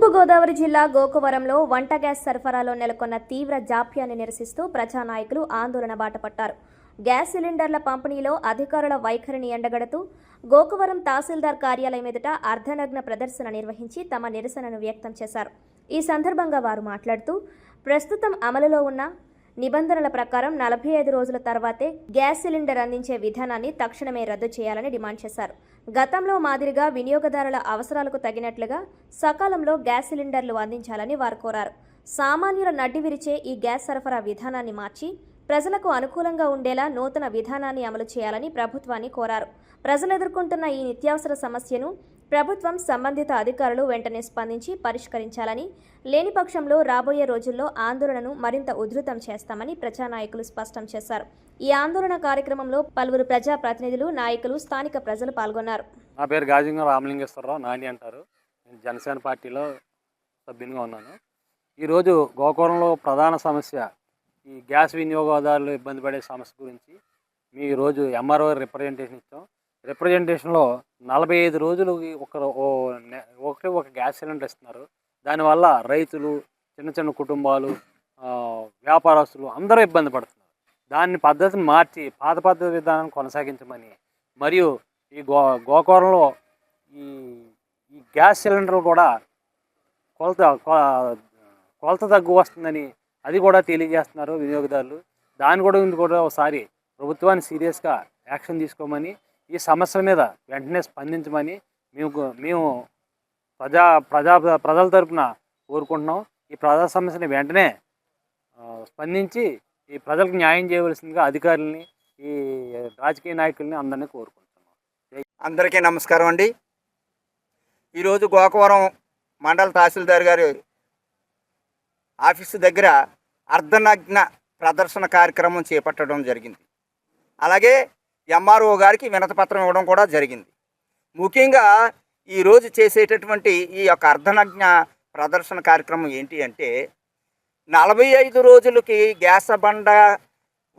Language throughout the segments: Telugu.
తూర్పుగోదావరి జిల్లా గోకవరంలో వంట గ్యాస్ సరఫరాలో నెలకొన్న తీవ్ర జాప్యాన్ని నిరసిస్తూ ప్రజానాయకులు ఆందోళన బాటపట్టారు. గ్యాస్ సిలిండర్ల పంపిణీలో అధికారుల వైఖరిని ఎండగడుతూ గోకవరం తహసీల్దార్ కార్యాలయం ఎదుట అర్ధనగ్న ప్రదర్శన నిర్వహించి తమ నిరసనను వ్యక్తం చేశారు. ఈ సందర్భంగా వారు మాట్లాడుతూ ప్రస్తుతం అమలులో ఉన్న నిబంధనల ప్రకారం 45 రోజుల తర్వాతే గ్యాస్ సిలిండర్ అందించే విధానాన్ని తక్షణమే రద్దు చేయాలని డిమాండ్ చేశారు. గతంలో మాదిరిగా వినియోగదారుల అవసరాలకు తగినట్లుగా సకాలంలో గ్యాస్ సిలిండర్లు అందించాలని వారు కోరారు. సామాన్యుల నడ్డి విరిచే ఈ గ్యాస్ సరఫరా విధానాన్ని మార్చి ప్రజలకు అనుకూలంగా ఉండేలా నూతన విధానాన్ని అమలు చేయాలని ప్రభుత్వాన్ని కోరారు. ప్రజలు ఎదుర్కొంటున్న ఈ నిత్యావసర సమస్యను ప్రభుత్వం సంబంధిత అధికారులు వెంటనే స్పందించి పరిష్కరించాలని, లేని పక్షంలో రాబోయే రోజుల్లో ఆందోళనను మరింత ఉధృతం చేస్తామని ప్రజానాయకులు స్పష్టం చేశారు. ఈ ఆందోళన కార్యక్రమంలో పలువురు ప్రజాప్రతినిధులు, నాయకులు, స్థానిక ప్రజలు పాల్గొన్నారు. నా పేరు గాజంగం రామలింగేశ్వరరావు, నాని అంటారు. నేను జనసేన పార్టీలో సభ్యునిగా ఉన్నాను. ఈరోజు గోకవరంలో ప్రధాన సమస్య ఈ గ్యాస్ వినియోగదారులు ఇబ్బంది పడే సమస్య గురించి మీ ఈరోజు ఎంఆర్ఓ రిప్రజెంటేషన్ ఇచ్చాం. రిప్రజెంటేషన్లో 45 రోజులు ఒక గ్యాస్ సిలిండర్ ఇస్తున్నారు. దానివల్ల రైతులు, చిన్న చిన్న కుటుంబాలు, వ్యాపారస్తులు అందరూ ఇబ్బంది పడుతున్నారు. దాన్ని పద్ధతిని మార్చి పాత పద్ధతి విధానం కొనసాగించమని, మరియు ఈ గోకవరంలో ఈ గ్యాస్ సిలిండర్ కూడా కొలత తగ్గు వస్తుందని అది కూడా తెలియజేస్తున్నారు వినియోగదారులు. దాన్ని కూడా ఒకసారి ప్రభుత్వాన్ని సీరియస్గా యాక్షన్ తీసుకోమని, ఈ సమస్యల మీద వెంటనే స్పందించమని మేము ప్రజల తరపున కోరుకుంటున్నాం. ఈ ప్రజా సమస్యని వెంటనే స్పందించి ఈ ప్రజలకు న్యాయం చేయవలసిందిగా అధికారులని, ఈ రాజకీయ నాయకుల్ని అందరినీ కోరుకుంటున్నాం. అందరికీ నమస్కారం అండి. ఈరోజు గోకవరం మండల తహసీల్దార్ గారి ఆఫీసు దగ్గర అర్ధనగ్న ప్రదర్శన కార్యక్రమం చేపట్టడం జరిగింది. అలాగే ఎంఆర్ఓ గారికి వినతిపత్రం ఇవ్వడం కూడా జరిగింది. ముఖ్యంగా ఈరోజు చేసేటటువంటి ఈ యొక్క అర్ధనగ్న ప్రదర్శన కార్యక్రమం ఏంటి అంటే, 45 రోజులకి గ్యాస్ బండ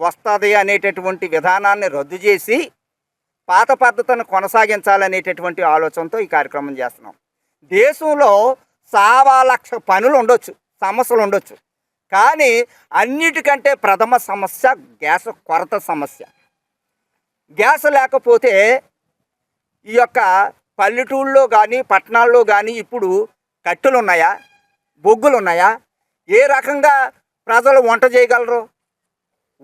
వస్తుంది అనేటటువంటి విధానాన్ని రద్దు చేసి పాత పద్ధతిని కొనసాగించాలనేటటువంటి ఆలోచనతో ఈ కార్యక్రమం చేస్తున్నాం. దేశంలో 1,00,000 పనులు ఉండొచ్చు, సమస్యలు ఉండొచ్చు, కానీ అన్నిటికంటే ప్రథమ సమస్య గ్యాస్ కొరత సమస్య. గ్యాస్ లేకపోతే ఈ యొక్క పల్లెటూళ్ళలో కానీ పట్టణాల్లో కానీ ఇప్పుడు కట్టెలు ఉన్నాయా, బొగ్గులు ఉన్నాయా, ఏ రకంగా ప్రజలు వంట చేయగలరు?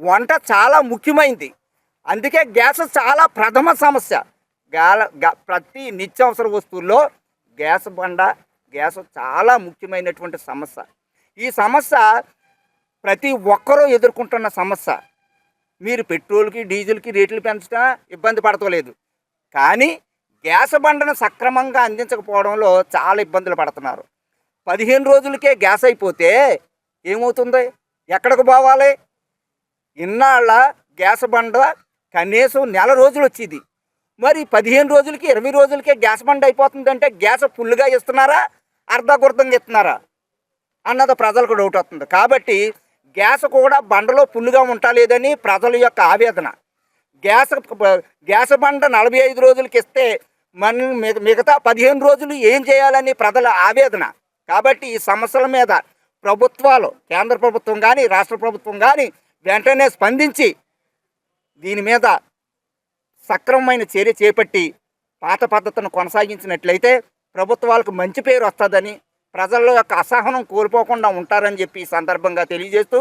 వంట చాలా ముఖ్యమైనది. అందుకే గ్యాస్ చాలా ప్రథమ సమస్య. ప్రతి నిత్యావసర వస్తువుల్లో గ్యాస్ చాలా ముఖ్యమైనటువంటి సమస్య. ఈ సమస్య ప్రతి ఒక్కరూ ఎదుర్కొంటున్న సమస్య. మీరు పెట్రోల్కి, డీజిల్కి రేట్లు పెంచడం ఇబ్బంది పడతలేదు, కానీ గ్యాస్ బండను సక్రమంగా అందించకపోవడంలో చాలా ఇబ్బందులు పడుతున్నారు. 15 రోజులకే గ్యాస్ అయిపోతే ఏమవుతుంది? ఎక్కడికి పోవాలి? ఇన్నాళ్ళ గ్యాస్ బండ కనీసం నెల రోజులు వచ్చేది. మరి 15 రోజులకి 20 రోజులకే గ్యాస్ బండ అయిపోతుందంటే గ్యాస్ ఫుల్గా ఇస్తున్నారా, అర్ధగుర్ధంగా ఇస్తున్నారా అన్నది ప్రజలకు డౌట్ వస్తుంది. కాబట్టి గ్యాస్ కూడా బండలో ఫుల్గా ఉండలేదని ప్రజల యొక్క ఆవేదన. గ్యాస్ బండ 45 రోజులకి ఇస్తే మిగతా 15 రోజులు ఏం చేయాలని ప్రజల ఆవేదన. కాబట్టి ఈ సమస్యల మీద ప్రభుత్వాలు, కేంద్ర ప్రభుత్వం కానీ రాష్ట్ర ప్రభుత్వం కానీ వెంటనే స్పందించి దీని మీద సక్రమమైన చర్య చేపట్టి పాత పద్ధతిని కొనసాగించినట్లయితే ప్రభుత్వాలకు మంచి పేరు వస్తుందని, ప్రజల యొక్క అసహనం కోల్పోకుండా ఉంటారని చెప్పి ఈ సందర్భంగా తెలియజేస్తూ,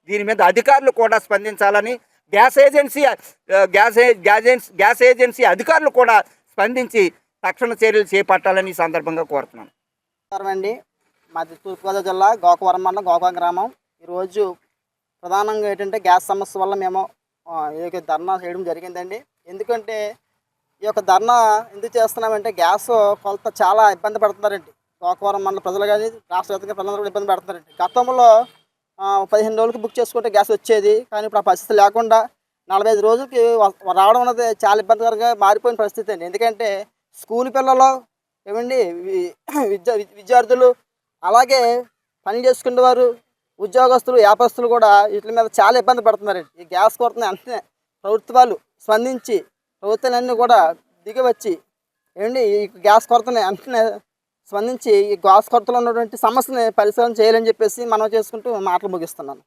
దీని మీద అధికారులు కూడా స్పందించాలని, గ్యాస్ ఏజెన్సీ అధికారులు కూడా స్పందించి తక్షణ చర్యలు చేపట్టాలని ఈ సందర్భంగా కోరుతున్నాను. అండి, మాది తూర్పుగోదావరి జిల్లా గోకవరం మండలం గోకవరం గ్రామం. ఈరోజు ప్రధానంగా ఏంటంటే గ్యాస్ సమస్య వల్ల మేము ఈ ధర్నా చేయడం జరిగిందండి. ఎందుకంటే ఈ యొక్క ధర్నా ఎందుకు చేస్తున్నామంటే గ్యాస్ కొలత చాలా ఇబ్బంది పడుతున్నారండి. గోకవరం మండల ప్రజలు కానీ రాష్ట్ర వ్యాప్తంగా ప్రజలు కూడా ఇబ్బంది పడుతున్నారండి. గతంలో 15 రోజులకి బుక్ చేసుకుంటే గ్యాస్ వచ్చేది, కానీ ఇప్పుడు ఆ పరిస్థితి లేకుండా 45 రోజులకి రావడం అనేది చాలా ఇబ్బందికరంగా మారిపోయిన పరిస్థితి అండి. ఎందుకంటే స్కూల్ పిల్లలు ఏమండి, విద్యార్థులు, అలాగే పని చేసుకునేవారు, ఉద్యోగస్తులు, వ్యాపారస్తులు కూడా వీటి మీద చాలా ఇబ్బంది పడుతున్నారండి. ఈ గ్యాస్ కొరతని అంతే ప్రభుత్వాలు స్పందించి ప్రభుత్వాలన్నీ కూడా దిగి వచ్చి ఏమండి ఈ గ్యాస్ కొరతని అంటనే స్పందించి ఈ గ్యాస్ కొరతలో ఉన్నటువంటి సమస్యని పరిశీలన చేయాలని చెప్పేసి మనం చేసుకుంటూ మాటలు ముగిస్తున్నాను.